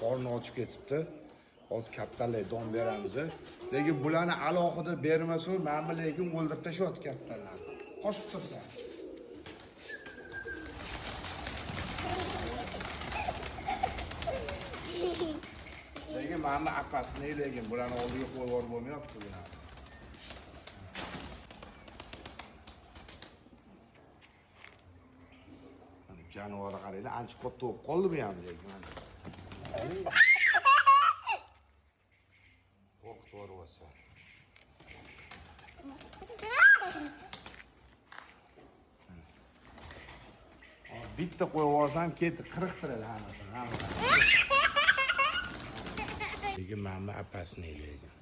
qorni ochib ketibdi. Hozir kattalar don beramiz. Lekin bularni alohida bermasa, mana lekin o'ldirib tashyapti kattalarni. Qochib tursa. Lekin mana apasini lekin bularni oldiga qo'yib yuborib bo'lmayapti bular. Jonivorga qaraylar, ancha katta bo'lib qoldi bu ham lekin. Qo'rqitib yuborsa. Bitta qo'yib olsam ketib qirqtiradi hammasini. Lekin mana apasini lekin.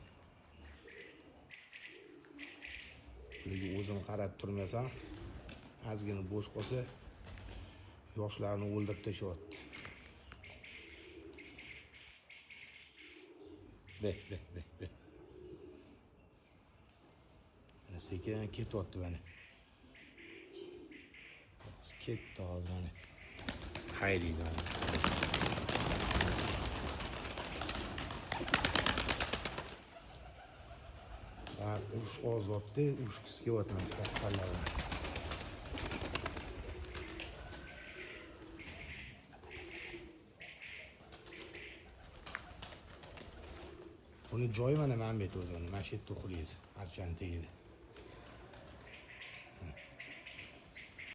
Lekin o'zim qarab turmasam, ozgina bo'sh qolsa yoshlarni o'ldirib tashyapti. Be. Mana sekin ketyapti mana. Ketdi hozir mana. Haydaydi mana. Urush ozodda, urushkisi kelyapti kattalar. Buni joyi mana Mehmet o'zini, mana shu yerda uxlaydi, archani tegida.